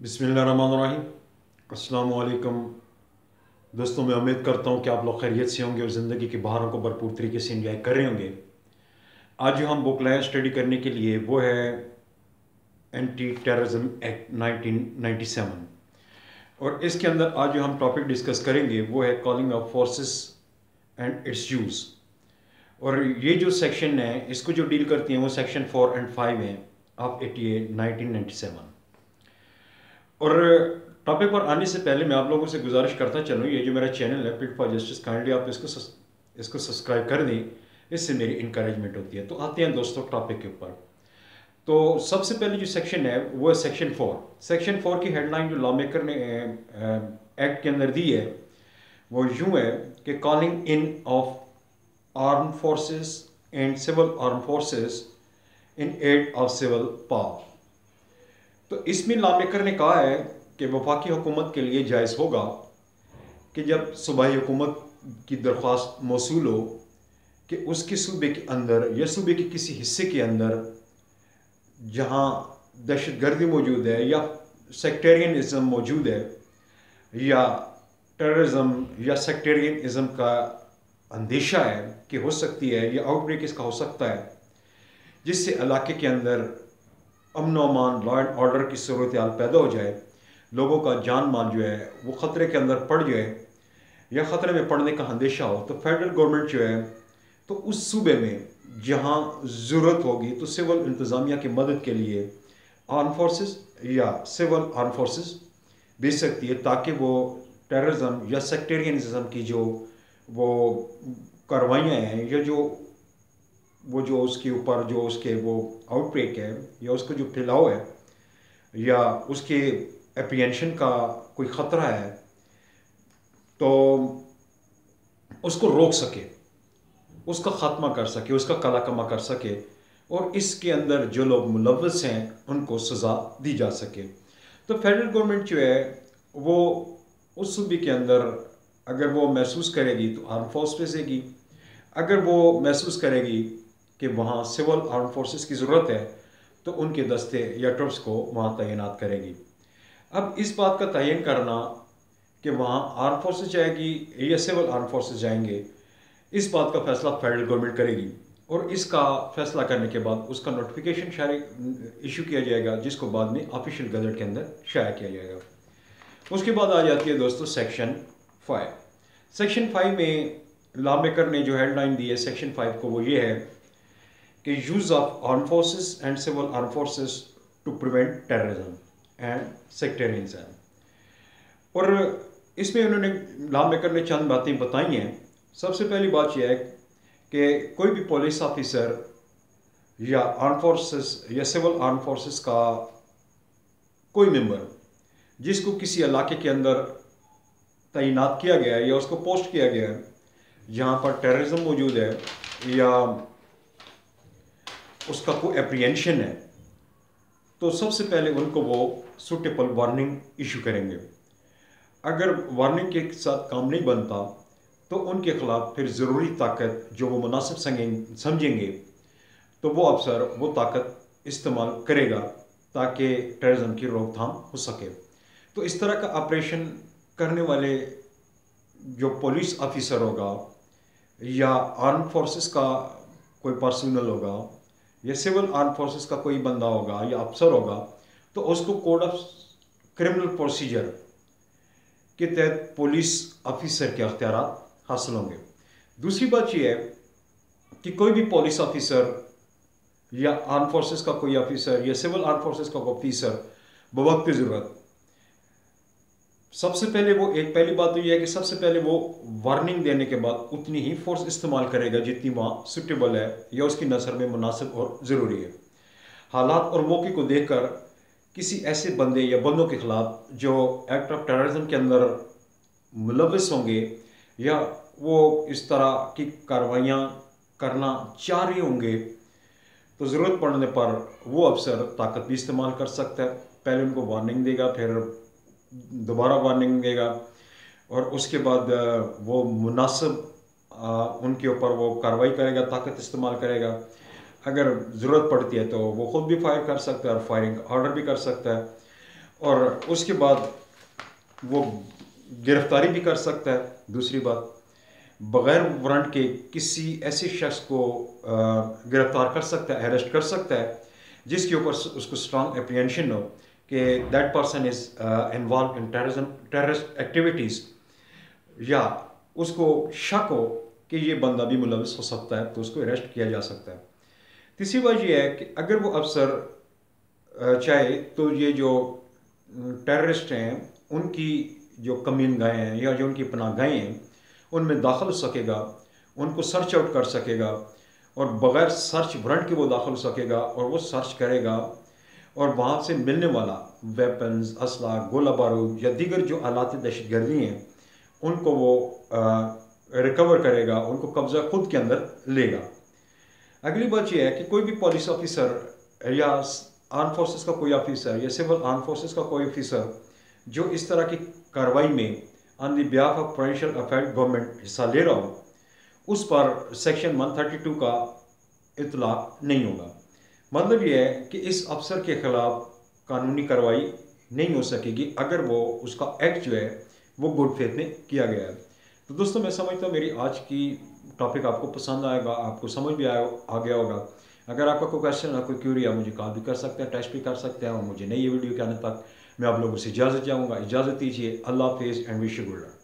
बिस्मिल्लाहिर्रहमानिर्रहीम। अस्सलाम वालेकुम दोस्तों, मैं उम्मीद करता हूँ कि आप लोग खैरियत से होंगे और ज़िंदगी की बहारों को भरपूर तरीके से इंजॉय कर रहे होंगे। आज जो हम बुक लाए स्टडी करने के लिए वो है एंटी टेररिज्म एक्ट 1997, और इसके अंदर आज जो हम टॉपिक डिस्कस करेंगे वो है calling of forces and it's use. और ये जो सेक्शन है इसको जो डील करती हैं वो सेक्शन 4 एंड 5 हैं ऑफ 1997। और टॉपिक पर आने से पहले मैं आप लोगों से गुजारिश करता चलूँ, ये जो मेरा चैनल है पिट फॉर जस्टिस, काइंडली आप इसको सब्सक्राइब कर दें, इससे मेरी इंकरेजमेंट होती है। तो आते हैं दोस्तों टॉपिक के ऊपर। तो सबसे पहले जो सेक्शन है वो है सेक्शन 4। सेक्शन 4 की हेडलाइन जो लॉ मेकर ने एक्ट के अंदर दी है वो यूँ है कि calling in of armed forces and civil armed forces in aid of civil power. तो इसमें लॉ मेकर ने कहा है कि वफाकी हुकूमत के लिए जायज़ होगा कि जब सूबाई हुकूमत की दरख्वास्त मौसूल हो कि उसके सूबे के अंदर या सूबे के किसी हिस्से के अंदर जहाँ दहशत गर्दी मौजूद है या सेक्टेरियनिज़म मौजूद है या टेररिज्म या सेक्टेरियनिज़म का अंदेशा है कि हो सकती है या आउटब्रेक इसका हो सकता है, जिससे इलाके के अंदर अमन व अमान, लॉ एंड ऑर्डर की सूरत हाल पैदा हो जाए, लोगों का जान माल जो है वो ख़तरे के अंदर पड़ जाए या ख़तरे में पड़ने का अंदेशा हो, तो फेडरल गवर्नमेंट जो है तो उस सूबे में जहाँ ज़रूरत होगी तो सिविल इंतज़ामिया की मदद के लिए आर्म फोर्सेस या सिविल आर्म फोर्सेस भेज सकती है, ताकि वो टेररिज्म या सेक्टेरियनिज़म की जो वो कार्रवाइयाँ हैं या जो उसके ऊपर जो उसके वो आउटब्रेक है या उसका जो फैलाव है या उसके एप्रीहेंशन का कोई ख़तरा है तो उसको रोक सके, उसका ख़त्मा कर सके, उसका कलाकमा कर सके, और इसके अंदर जो लोग मुलव्वस हैं उनको सज़ा दी जा सके। तो फेडरल गवर्नमेंट जो है वो उस सूबे के अंदर अगर वो महसूस करेगी तो आर्म फोर्स भेजेगी, अगर वो महसूस करेगी कि वहाँ सिविल आर्म फोर्सेस की ज़रूरत है तो उनके दस्ते या ट्रुप्स को वहाँ तैनात करेगी। अब इस बात का तयन करना कि वहाँ आर्म फोर्सेस जाएगी या सिविल आर्म फोर्सेस जाएंगे, इस बात का फैसला फेडरल गवर्नमेंट करेगी, और इसका फैसला करने के बाद उसका नोटिफिकेशन इशू किया जाएगा, जिसको बाद में ऑफिशियल गजट के अंदर शाया किया जाएगा। उसके बाद आ जाती है दोस्तों सेक्शन 5। सेक्शन 5 में लॉ मेकर ने जो हेडलाइन दी है सेक्शन 5 को वो ये है कि use of armed forces and civil armed forces to prevent terrorism and sectarianism. और इसमें उन्होंने लॉ मेकर ने चंद बातें बताई हैं। सबसे पहली बात यह है कि कोई भी पुलिस ऑफिसर या आर्म फोर्सेस या सिविल आर्म फोर्सेस का कोई मेंबर जिसको किसी इलाके के अंदर तैनात किया गया है या उसको पोस्ट किया गया है जहाँ पर टेररिज्म मौजूद है या उसका कोई एप्रीहेंशन है, तो सबसे पहले उनको वो सूटेबल वार्निंग इशू करेंगे। अगर वार्निंग के साथ काम नहीं बनता तो उनके खिलाफ फिर ज़रूरी ताकत जो वो मुनासिब समझेंगे तो वो अफसर वो ताकत इस्तेमाल करेगा ताकि टेररिज्म की रोकथाम हो सके। तो इस तरह का ऑपरेशन करने वाले जो पुलिस ऑफिसर होगा या आर्म फोर्सेस का कोई पर्सनल होगा या सिविल आर्म फोर्सेस का कोई बंदा होगा या अफसर होगा, तो उसको कोड ऑफ क्रिमिनल प्रोसीजर के तहत पुलिस ऑफिसर के अख्तियारात हासिल होंगे। दूसरी बात यह है कि कोई भी पुलिस ऑफिसर या आर्म फोर्सेस का कोई ऑफिसर या सिविल आर्म फोर्सेस का कोई ऑफिसर बवक्त ज़रूरत सबसे पहले वो पहली बात तो यह है कि सबसे पहले वो वार्निंग देने के बाद उतनी ही फोर्स इस्तेमाल करेगा जितनी वहाँ सुटेबल है या उसकी नज़र में मुनासिब और ज़रूरी है। हालात और मौके को देखकर किसी ऐसे बंदे या बंदों के ख़िलाफ़ जो एक्ट ऑफ टेररिज्म के अंदर मुलव्वस होंगे या वो इस तरह की कार्रवाइयाँ करना चाह रहे होंगे, तो ज़रूरत पड़ने पर वो अफसर ताकत भी इस्तेमाल कर सकता है। पहले उनको वार्निंग देगा, फिर दोबारा वार्निंग देगा, और उसके बाद वो मुनासिब उनके ऊपर वो कार्रवाई करेगा, ताकत इस्तेमाल करेगा। अगर ज़रूरत पड़ती है तो वो ख़ुद भी फायर कर सकता है और फायरिंग ऑर्डर भी कर सकता है। और उसके बाद वो गिरफ्तारी भी कर सकता है। दूसरी बात, बग़ैर वारंट के किसी ऐसे शख्स को गिरफ्तार कर सकता है, अरेस्ट कर सकता है जिसके ऊपर उसको स्ट्रांग एप्रीहेंशन हो कि that person is involve in terrorist activities, या उसको शक हो कि ये बंदा भी मुलविस हो सकता है, तो उसको अरेस्ट किया जा सकता है। तीसरी बात यह है कि अगर वो अफसर चाहे तो ये जो टेररिस्ट हैं उनकी जो कमीनगाहें हैं या जो उनकी पनाहगाहें हैं उनमें दाखिल हो सकेगा, उनको सर्च आउट कर सकेगा, और बग़ैर सर्च वारंट के वो दाखिल हो सकेगा और वो सर्च करेगा, और वहाँ से मिलने वाला वेपन्स, असला, गोला बारूद या दीगर जो आलात दहशत गर्दी हैं उनको वो रिकवर करेगा, उनको कब्ज़ा खुद के अंदर लेगा। अगली बात यह है कि कोई भी पुलिस ऑफिसर या आर्म फोर्सेस का कोई ऑफिसर या सिविल आर्म फोर्सेस का कोई ऑफिसर जो इस तरह की कार्रवाई में on the behalf of provincial affair government हिस्सा ले रहा हो, उस पर सेक्शन 132 का इतलाक नहीं होगा। मतलब यह है कि इस अफसर के खिलाफ कानूनी कार्रवाई नहीं हो सकेगी अगर वो उसका एक्ट जो है वो गुड फेथ में किया गया है। तो दोस्तों, मैं समझता हूँ मेरी आज की टॉपिक आपको पसंद आएगा, आपको समझ भी आ गया होगा। अगर आपका कोई क्वेश्चन है, कोई क्यूरी है, मुझे कॉल भी कर सकते हैं, टेक्स्ट भी कर सकते हैं, और मुझे नई वीडियो के आने तक मैं आप लोगों से इजाज़त चाहूँगा। इजाज़त दीजिए। अल्लाह हाफिज़ and wish you good luck.